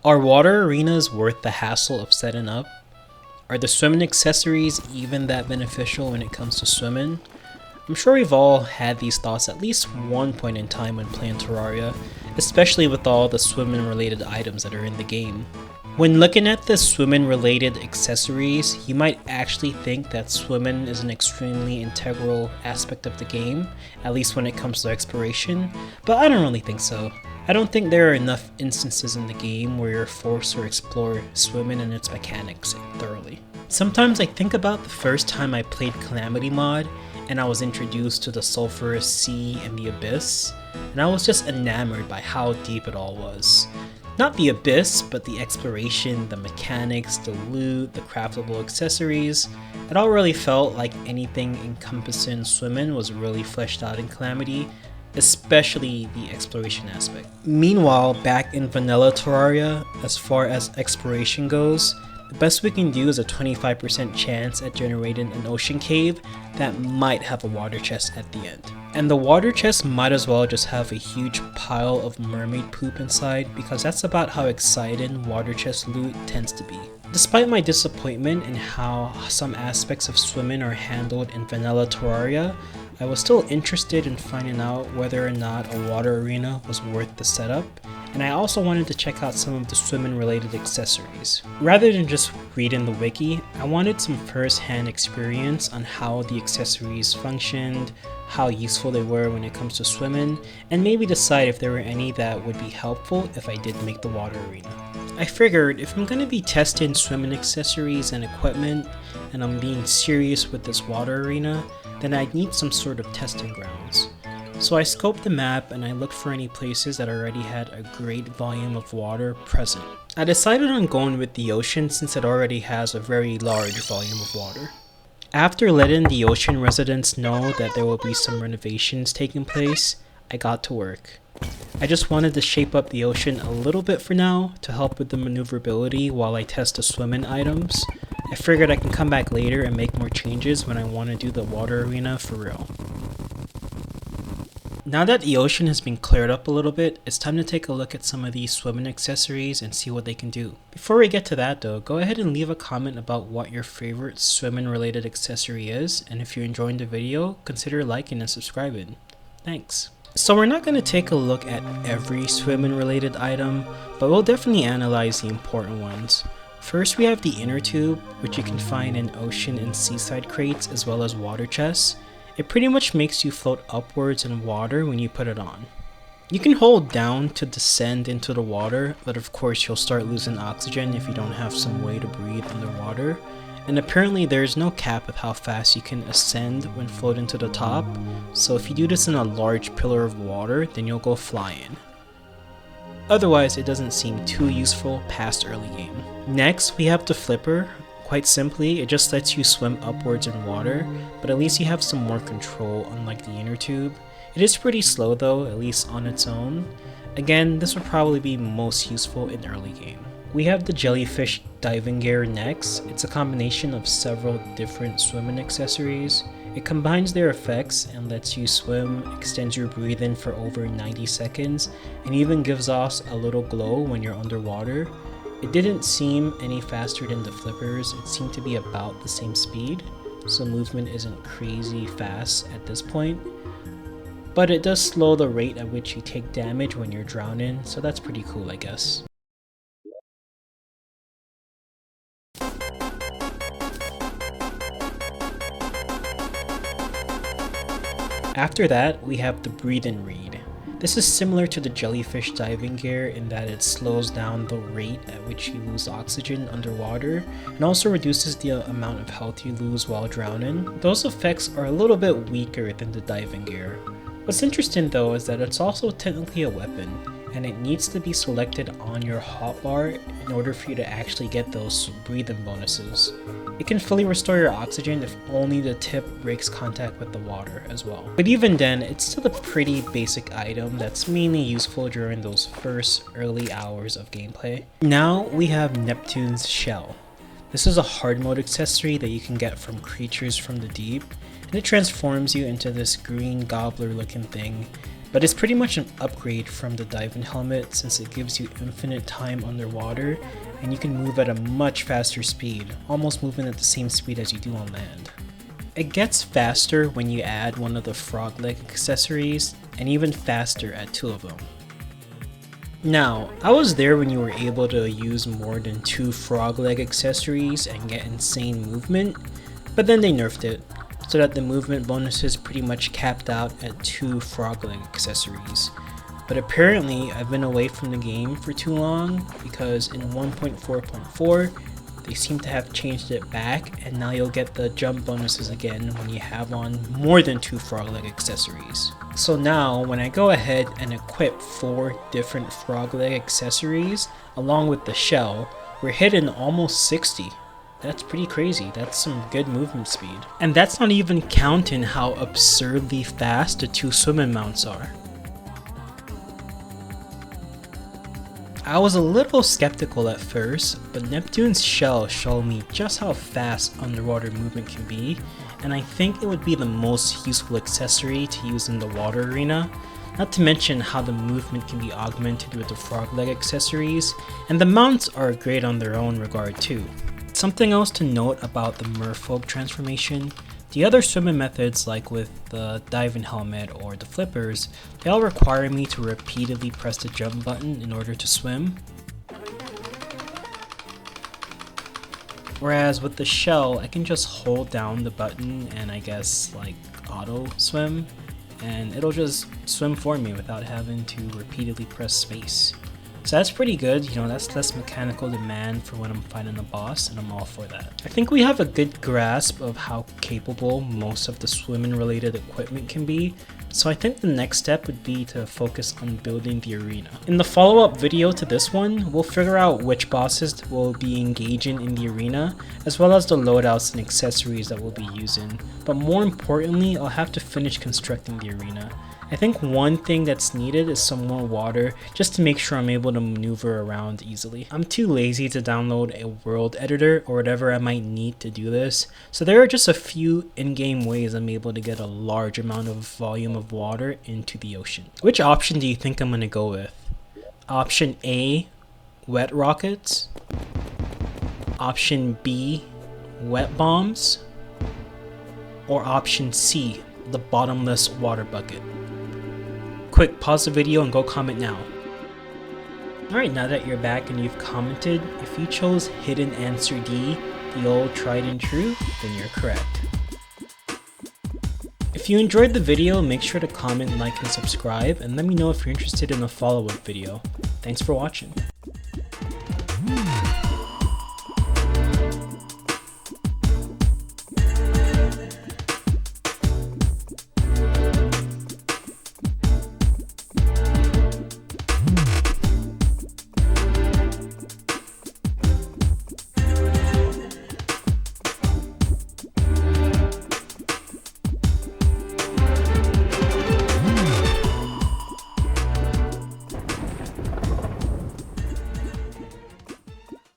Are water arenas worth the hassle of setting up? Are the swimming accessories even that beneficial when it comes to swimming? I'm sure we've all had these thoughts at least one point in time when playing Terraria, especially with all the swimming related items that are in the game. When looking at the swimming related accessories, you might actually think that swimming is an extremely integral aspect of the game, at least when it comes to exploration, but I don't really think so. I don't think there are enough instances in the game where you're forced to explore swimming and its mechanics thoroughly. Sometimes I think about the first time I played Calamity mod and I was introduced to the sulfurous sea and the abyss, and I was just enamored by how deep it all was. Not the abyss, but the exploration, the mechanics, the loot, the craftable accessories. It all really felt like anything encompassing swimming was really fleshed out in Calamity, especially the exploration aspect. Meanwhile, back in vanilla Terraria, as far as exploration goes, the best we can do is a 25% chance at generating an ocean cave that might have a water chest at the end. And the water chest might as well just have a huge pile of mermaid poop inside, because that's about how exciting water chest loot tends to be. Despite my disappointment in how some aspects of swimming are handled in vanilla Terraria, I was still interested in finding out whether or not a water arena was worth the setup, and I also wanted to check out some of the swimming related accessories. Rather than just reading the wiki, I wanted some first-hand experience on how the accessories functioned, how useful they were when it comes to swimming, and maybe decide if there were any that would be helpful if I did make the water arena. I figured if I'm gonna be testing swimming accessories and equipment, and I'm being serious with this water arena, then I'd need some sort of testing grounds. So I scoped the map and I looked for any places that already had a great volume of water present. I decided on going with the ocean since it already has a very large volume of water. After letting the ocean residents know that there will be some renovations taking place, I got to work. I just wanted to shape up the ocean a little bit for now to help with the maneuverability while I test the swimming items. I figured I can come back later and make more changes when I want to do the water arena for real. Now that the ocean has been cleared up a little bit, it's time to take a look at some of these swimming accessories and see what they can do. Before we get to that though, go ahead and leave a comment about what your favorite swimming related accessory is, and if you're enjoying the video, consider liking and subscribing. Thanks. So we're not going to take a look at every swimming related item, but we'll definitely analyze the important ones. First we have the inner tube, which you can find in ocean and seaside crates as well as water chests. It pretty much makes you float upwards in water when you put it on. You can hold down to descend into the water, but of course you'll start losing oxygen if you don't have some way to breathe underwater. And apparently there's no cap of how fast you can ascend when floating to the top, so if you do this in a large pillar of water, then you'll go flying. Otherwise, it doesn't seem too useful past early game. Next, we have the flipper. Quite simply, it just lets you swim upwards in water, but at least you have some more control unlike the inner tube. It is pretty slow though, at least on its own. Again, this would probably be most useful in early game. We have the jellyfish diving gear next. It's a combination of several different swimming accessories. It combines their effects and lets you swim, extends your breathing for over 90 seconds, and even gives off a little glow when you're underwater. It didn't seem any faster than the flippers, it seemed to be about the same speed, so movement isn't crazy fast at this point. But it does slow the rate at which you take damage when you're drowning, so that's pretty cool I guess. After that, we have the breathing reed. This is similar to the jellyfish diving gear in that it slows down the rate at which you lose oxygen underwater and also reduces the amount of health you lose while drowning. Those effects are a little bit weaker than the diving gear. What's interesting though is that it's also technically a weapon, and it needs to be selected on your hotbar in order for you to actually get those breathing bonuses. It can fully restore your oxygen if only the tip breaks contact with the water as well. But even then, it's still a pretty basic item that's mainly useful during those first early hours of gameplay. Now we have Neptune's shell. This is a hard mode accessory that you can get from creatures from the deep, and it transforms you into this green gobbler looking thing. but it's pretty much an upgrade from the diving helmet since it gives you infinite time underwater and you can move at a much faster speed, almost moving at the same speed as you do on land. It gets faster when you add one of the frog leg accessories, and even faster at 2 of them. Now, I was there when you were able to use more than 2 frog leg accessories and get insane movement, but then they nerfed it, so that the movement bonuses pretty much capped out at 2 frog leg accessories. But apparently, I've been away from the game for too long, because in 1.4.4, they seem to have changed it back, and now you'll get the jump bonuses again when you have on more than 2 frog leg accessories. So now, when I go ahead and equip 4 different frog leg accessories, along with the shell, we're hitting almost 60. That's pretty crazy. That's some good movement speed. And that's not even counting how absurdly fast the 2 swimming mounts are. I was a little skeptical at first, but Neptune's shell showed me just how fast underwater movement can be, and I think it would be the most useful accessory to use in the water arena, not to mention how the movement can be augmented with the frog leg accessories, and the mounts are great on their own regard too. Something else to note about the merfolk transformation: the other swimming methods, like with the diving helmet or the flippers, they all require me to repeatedly press the jump button in order to swim. Whereas with the shell, I can just hold down the button and I guess like auto swim, and it'll just swim for me without having to repeatedly press space. So that's pretty good, you know, that's less mechanical demand for when I'm fighting a boss, and I'm all for that. I think we have a good grasp of how capable most of the swimming related equipment can be, so I think the next step would be to focus on building the arena. In the follow-up video to this one, we'll figure out which bosses will be engaging in the arena, as well as the loadouts and accessories that we'll be using, but more importantly, I'll have to finish constructing the arena. I think one thing that's needed is some more water, just to make sure I'm able to maneuver around easily. I'm too lazy to download a world editor or whatever I might need to do this, so there are just a few in-game ways I'm able to get a large amount of volume of water into the ocean. Which option do you think I'm going to go with? Option A, wet rockets. Option B, wet bombs. Or option C, the bottomless water bucket. Quick, pause the video and go comment now. Alright, now that you're back and you've commented, if you chose hidden answer D, the old tried and true, then you're correct. If you enjoyed the video, make sure to comment, like, and subscribe, and let me know if you're interested in a follow-up video. Thanks for watching.